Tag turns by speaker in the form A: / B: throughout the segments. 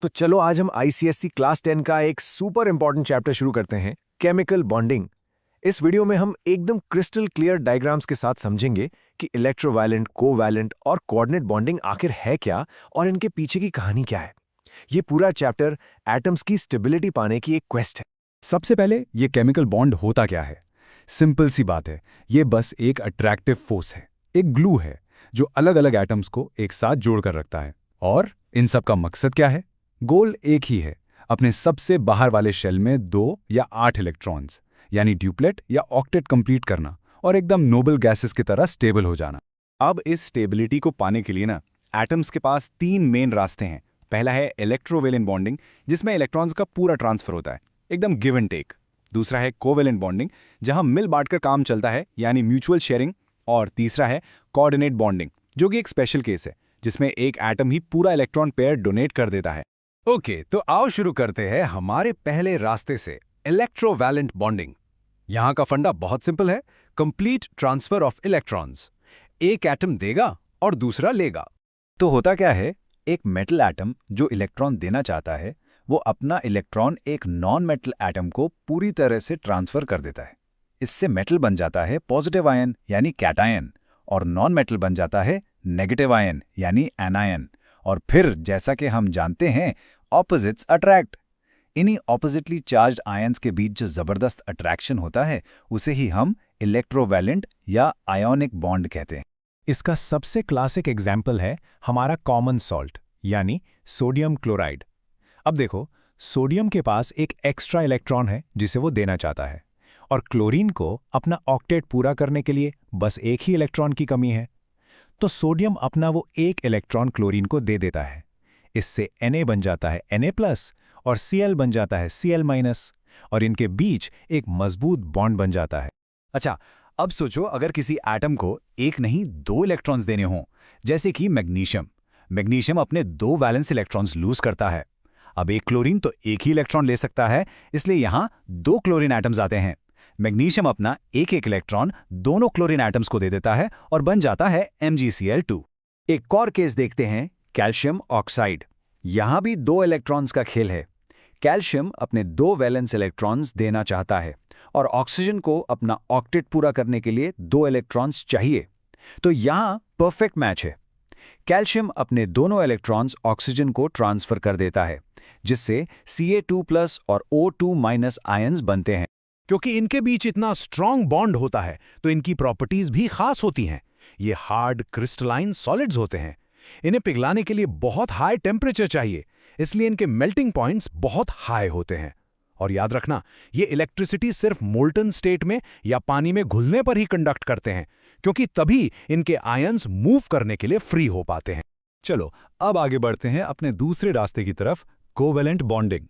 A: तो चलो आज हम आईसीएससी क्लास 10 का एक सुपर इंपॉर्टेंट चैप्टर शुरू करते हैं, केमिकल बॉन्डिंग। इस वीडियो में हम एकदम क्रिस्टल क्लियर डायग्राम्स के साथ समझेंगे कि इलेक्ट्रोवैलेंट, कोवैलेंट और कोऑर्डिनेट बॉन्डिंग आखिर है क्या और इनके पीछे की कहानी क्या है। ये पूरा चैप्टर एटम्स की स्टेबिलिटी पाने की एक क्वेस्ट है।
B: सबसे पहले ये केमिकल बॉन्ड होता क्या है? सिंपल सी बात है, ये बस एक अट्रैक्टिव फोर्स है, एक ग्लू है जो अलग अलग एटम्स को एक साथ जोड़कर रखता है। और इन सब का मकसद क्या है? गोल एक ही है, अपने सबसे बाहर वाले शेल में 2 या 8 इलेक्ट्रॉन्स यानी ड्यूप्लेट या ऑक्टेट कंप्लीट करना और एकदम नोबल गैसेस की तरह स्टेबल हो जाना। अब इस स्टेबिलिटी को पाने के लिए एटम्स के पास 3 मेन रास्ते हैं। पहला है इलेक्ट्रोवेलेंट बॉन्डिंग, जिसमें इलेक्ट्रॉन्स का पूरा ट्रांसफर होता है, एकदम गिव एंड टेक। दूसरा है कोवेलेंट बॉन्डिंग, जहां मिल बांटकर काम चलता है, यानी म्यूचुअल शेयरिंग। और तीसरा है कोऑर्डिनेट बॉन्डिंग, जो कि एक स्पेशल केस है जिसमें एक एटम ही पूरा इलेक्ट्रॉन पेयर डोनेट कर देता है।
C: ओके, तो आओ शुरू करते हैं हमारे पहले रास्ते से, इलेक्ट्रोवैलेंट बॉन्डिंग। यहां का फंडा बहुत सिंपल है, कंप्लीट ट्रांसफर ऑफ इलेक्ट्रॉन्स। एक एटम देगा और दूसरा लेगा।
B: तो होता क्या है, एक मेटल एटम जो इलेक्ट्रॉन देना चाहता है, वो अपना इलेक्ट्रॉन एक नॉन मेटल एटम को पूरी तरह से ट्रांसफर कर देता है। इससे मेटल बन जाता है पॉजिटिव आयन यानी कैटायन, और नॉन मेटल बन जाता है नेगेटिव आयन यानी एनायन। और फिर जैसा कि हम जानते हैं, ऑपोजिट्स अट्रैक्ट। इन्हीं ऑपोजिटली चार्ज्ड आयंस के बीच जो जबरदस्त अट्रैक्शन होता है, उसे ही हम इलेक्ट्रोवैलेंट या आयोनिक बॉन्ड कहते हैं।
A: इसका सबसे क्लासिक एग्जाम्पल है हमारा कॉमन सॉल्ट यानी सोडियम क्लोराइड। अब देखो, सोडियम के पास एक एक्स्ट्रा इलेक्ट्रॉन है जिसे वो देना चाहता है, और क्लोरीन को अपना ऑक्टेट पूरा करने के लिए बस एक ही इलेक्ट्रॉन की कमी है। तो सोडियम अपना वो एक इलेक्ट्रॉन क्लोरीन को दे देता है। इससे Na बन जाता है Na+ और Cl बन जाता है Cl-, और इनके बीच एक मजबूत बॉन्ड बन जाता है।
B: अच्छा, अब सोचो अगर किसी एटम को एक नहीं 2 इलेक्ट्रॉन्स देने हों, जैसे कि मैग्नीशियम। मैग्नीशियम अपने 2 वैलेंस इलेक्ट्रॉन्स लूज करता है। अब एक क्लोरीन तो एक ही इलेक्ट्रॉन ले सकता है, इसलिए यहां 2 क्लोरीन एटम्स आते हैं। मैग्नीशियम अपना एक इलेक्ट्रॉन दोनों क्लोरीन एटम्स को दे देता है और बन जाता है MgCl2। एक और केस देखते हैं, कैल्शियम ऑक्साइड। यहां भी 2 इलेक्ट्रॉन्स का खेल है। कैल्शियम अपने 2 वैलेंस इलेक्ट्रॉन्स देना चाहता है, और ऑक्सीजन को अपना ऑक्टेट पूरा करने के लिए 2 इलेक्ट्रॉन्स चाहिए। तो यहां परफेक्ट मैच है। कैल्शियम अपने दोनों इलेक्ट्रॉन्स ऑक्सीजन को ट्रांसफर कर देता है, जिससे Ca2+ और O2- आयंस बनते हैं।
C: क्योंकि इनके बीच इतना स्ट्रॉन्ग बॉन्ड होता है, तो इनकी प्रॉपर्टीज भी खास होती हैं। ये हार्ड क्रिस्टलाइन सॉलिड्स होते हैं। इन्हें पिघलाने के लिए बहुत हाई टेम्परेचर चाहिए, इसलिए इनके मेल्टिंग पॉइंट्स बहुत हाई होते हैं। और याद रखना, ये इलेक्ट्रिसिटी सिर्फ मोल्टन स्टेट में या पानी में घुलने पर ही कंडक्ट करते हैं, क्योंकि तभी इनके आयंस मूव करने के लिए फ्री हो पाते हैं।
B: चलो, अब आगे बढ़ते हैं अपने दूसरे रास्ते की तरफ, कोवेलेंट बॉन्डिंग।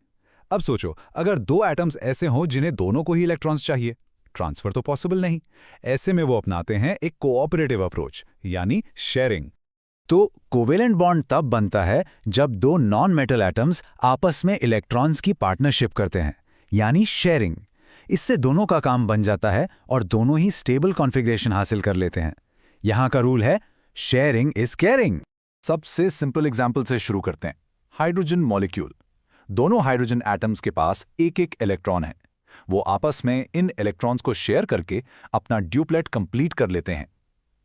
B: अब सोचो, अगर 2 एटम्स ऐसे हों जिन्हें दोनों को ही इलेक्ट्रॉन्स चाहिए, ट्रांसफर तो पॉसिबल नहीं। ऐसे में वो अपनाते हैं एक कोऑपरेटिव अप्रोच यानी शेयरिंग। तो कोवेलेंट बॉन्ड तब बनता है जब 2 नॉन मेटल एटम्स आपस में इलेक्ट्रॉन्स की पार्टनरशिप करते हैं, यानी शेयरिंग। इससे दोनों का काम बन जाता है और दोनों ही स्टेबल कॉन्फ़िगरेशन हासिल कर लेते हैं। यहां का रूल है, शेयरिंग इज केयरिंग। सबसे सिंपल एग्जाम्पल से शुरू करते हैं, हाइड्रोजन मॉलिक्यूल। दोनों हाइड्रोजन एटम्स के पास एक इलेक्ट्रॉन है। वो आपस में इन इलेक्ट्रॉन्स को शेयर करके अपना ड्यूप्लेट कंप्लीट कर लेते हैं।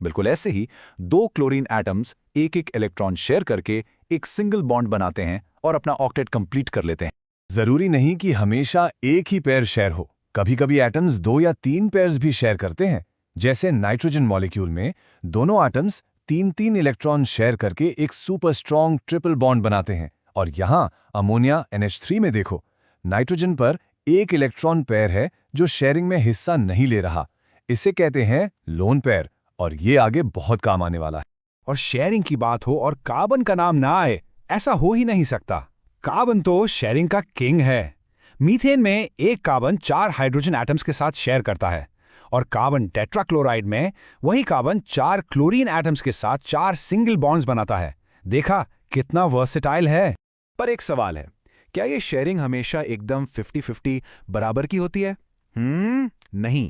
B: बिल्कुल ऐसे ही 2 क्लोरीन एटम्स एक इलेक्ट्रॉन शेयर करके एक सिंगल बॉन्ड बनाते हैं और अपना ऑक्टेट कंप्लीट कर लेते हैं।
A: जरूरी नहीं कि हमेशा एक ही पेयर शेयर हो, कभी कभी एटम्स 2 या 3 पेयर्स भी शेयर करते हैं। जैसे नाइट्रोजन मॉलिक्यूल में दोनों एटम्स 3 इलेक्ट्रॉन शेयर करके एक सुपर स्ट्रॉन्ग ट्रिपल बॉन्ड बनाते हैं। और यहाँ अमोनिया NH3 में देखो, नाइट्रोजन पर एक इलेक्ट्रॉन पेयर है जो शेयरिंग में हिस्सा नहीं ले रहा। इसे कहते हैं लोन पेयर, और ये आगे बहुत काम आने वाला है।
C: और शेयरिंग की बात हो और कार्बन का नाम ना आए, ऐसा हो ही नहीं सकता। कार्बन तो शेयरिंग का किंग है। मीथेन में एक कार्बन 4 हाइड्रोजन एटम्स के साथ शेयर करता है, और कार्बन टेट्राक्लोराइड में वही कार्बन 4 क्लोरीन एटम्स के साथ 4 सिंगल बॉन्ड्स बनाता है। देखा कितना वर्सेटाइल है।
B: पर एक सवाल है, क्या ये शेयरिंग हमेशा एकदम 50-50 बराबर की होती है?
C: नहीं,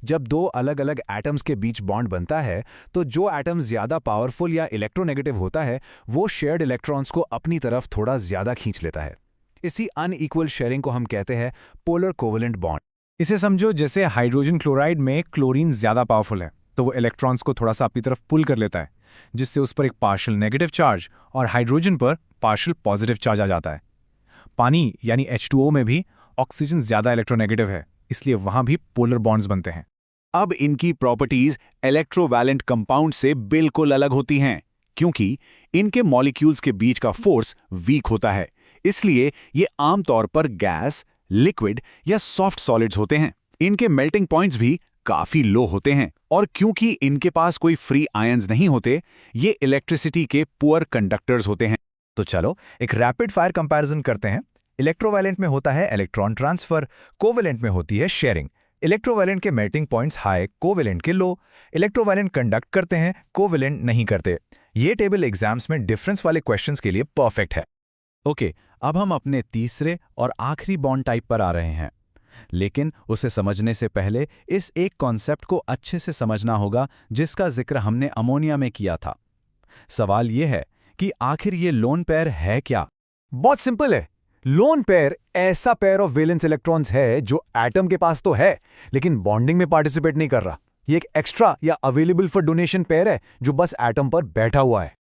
A: जब दो अलग अलग एटम्स के बीच बॉन्ड बनता है तो जो एटम ज़्यादा पावरफुल या इलेक्ट्रोनेगेटिव होता है वो शेयर्ड इलेक्ट्रॉन्स को अपनी तरफ थोड़ा ज़्यादा खींच लेता है। इसी अनइक्वल शेयरिंग को हम कहते हैं पोलर कोवेलेंट बॉन्ड। इसे समझो जैसे हाइड्रोजन क्लोराइड में क्लोरीन ज़्यादा पावरफुल है तो वो इलेक्ट्रॉन्स को थोड़ा सा अपनी तरफ पुल कर लेता है, जिससे उस पर एक पार्शियल नेगेटिव चार्ज और हाइड्रोजन पर पार्शियल पॉजिटिव चार्ज आ जाता है। पानी यानी H2O में भी ऑक्सीजन ज़्यादा इलेक्ट्रोनेगेटिव है, इसलिए वहाँ भी पोलर बॉन्ड्स बनते हैं।
B: अब इनकी प्रॉपर्टीज इलेक्ट्रोवैलेंट कंपाउंड से बिल्कुल अलग होती हैं, क्योंकि इनके मॉलिक्यूल्स के बीच का फोर्स वीक होता है। इसलिए ये आमतौर पर गैस, लिक्विड या सॉफ्ट सॉलिड्स होते हैं। इनके मेल्टिंग पॉइंट्स भी काफी लो होते हैं, और क्योंकि इनके पास कोई फ्री आयंस नहीं होते, ये इलेक्ट्रिसिटी के पुअर कंडक्टर्स होते हैं।
D: तो चलो एक रैपिड फायर कंपैरिजन करते हैं। इलेक्ट्रोवैलेंट में होता है इलेक्ट्रॉन ट्रांसफर, कोवेलेंट में होती है शेयरिंग। इलेक्ट्रोवैलेंट के मेल्टिंग पॉइंट्स हाई, कोवेलेंट के लो। इलेक्ट्रोवैलेंट कंडक्ट करते हैं, कोवेलेंट नहीं करते। ये टेबल एग्जाम्स में डिफरेंस वाले क्वेश्चंस के लिए परफेक्ट है।
C: ओके, अब हम अपने तीसरे और आखिरी बॉन्ड टाइप पर आ रहे हैं, लेकिन उसे समझने से पहले इस एक कॉन्सेप्ट को अच्छे से समझना होगा जिसका जिक्र हमने अमोनिया में किया था। सवाल यह है कि आखिर ये लोन पेयर है क्या?
A: बहुत सिंपल है। लोन पेयर ऐसा पेयर ऑफ वैलेंस इलेक्ट्रॉन्स है जो एटम के पास तो है लेकिन बॉन्डिंग में पार्टिसिपेट नहीं कर रहा। ये एक एक्स्ट्रा या अवेलेबल फॉर डोनेशन पेयर है जो बस एटम पर बैठा हुआ है।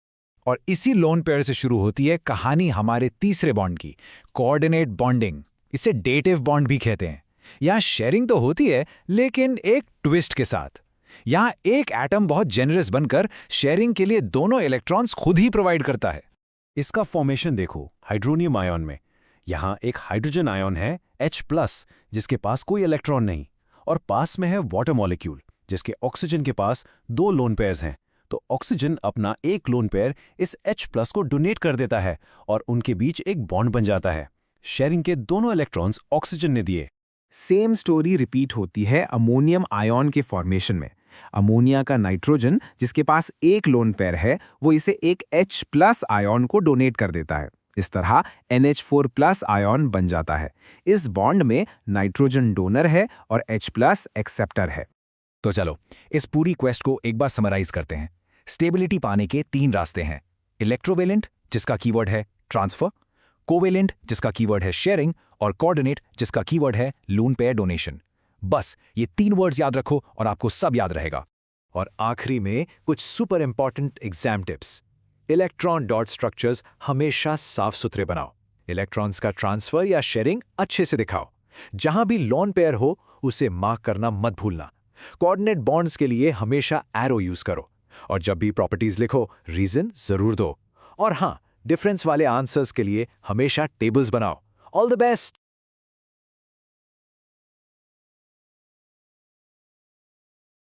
B: और इसी लोन पेयर से शुरू होती है कहानी हमारे तीसरे बॉन्ड की, कोऑर्डिनेट बॉन्डिंग। इसे डेटिव बॉन्ड भी कहते हैं। यहाँ शेयरिंग तो होती है, लेकिन एक ट्विस्ट के साथ। यहाँ एक एटम बहुत जेनरस बनकर शेयरिंग के लिए दोनों इलेक्ट्रॉन्स खुद ही प्रोवाइड करता है।
A: इसका फॉर्मेशन देखो हाइड्रोनियम आयन में। यहाँ एक हाइड्रोजन आयन है H+, जिसके पास कोई इलेक्ट्रॉन नहीं, और पास में है वाटर मॉलिक्यूल जिसके ऑक्सीजन के पास 2 लोन पेयर्स हैं। तो ऑक्सीजन अपना एक लोन पेयर इस H+ को डोनेट कर देता है और उनके बीच एक बॉन्ड बन जाता है। शेयरिंग के दोनों इलेक्ट्रॉन्स ऑक्सीजन ने दिए।
D: सेम स्टोरी रिपीट होती है अमोनियम आयन के फॉर्मेशन में। अमोनिया का नाइट्रोजन जिसके पास एक लोन पेयर है वो इसे एक H+ आयन को डोनेट कर देता है। इस तरह NH4+ आयन बन जाता है। इस बॉन्ड में नाइट्रोजन डोनर है और H+ एक्सेप्टर है।
B: तो चलो इस पूरी क्वेस्ट को एक बार समराइज करते हैं। स्टेबिलिटी पाने के 3 रास्ते हैं: इलेक्ट्रोवेलेंट जिसका कीवर्ड है ट्रांसफर, कोवेलेंट जिसका कीवर्ड है शेयरिंग, और कोऑर्डिनेट जिसका कीवर्ड है लोन पेयर डोनेशन। बस ये 3 वर्ड्स याद रखो और आपको सब याद रहेगा।
A: और आखिरी में कुछ super important exam tips. Electron dot structures हमेशा साफ सुथरे बनाओ। इलेक्ट्रॉन्स का ट्रांसफर या शेयरिंग अच्छे से दिखाओ। जहां भी लोन पेयर हो उसे मार्क करना मत भूलना। कोऑर्डिनेट बॉन्ड्स के लिए हमेशा एरो यूज करो, और जब भी प्रॉपर्टीज लिखो रीजन जरूर दो। और हां, डिफरेंस वाले आंसर्स के लिए हमेशा टेबल्स बनाओ। All the best.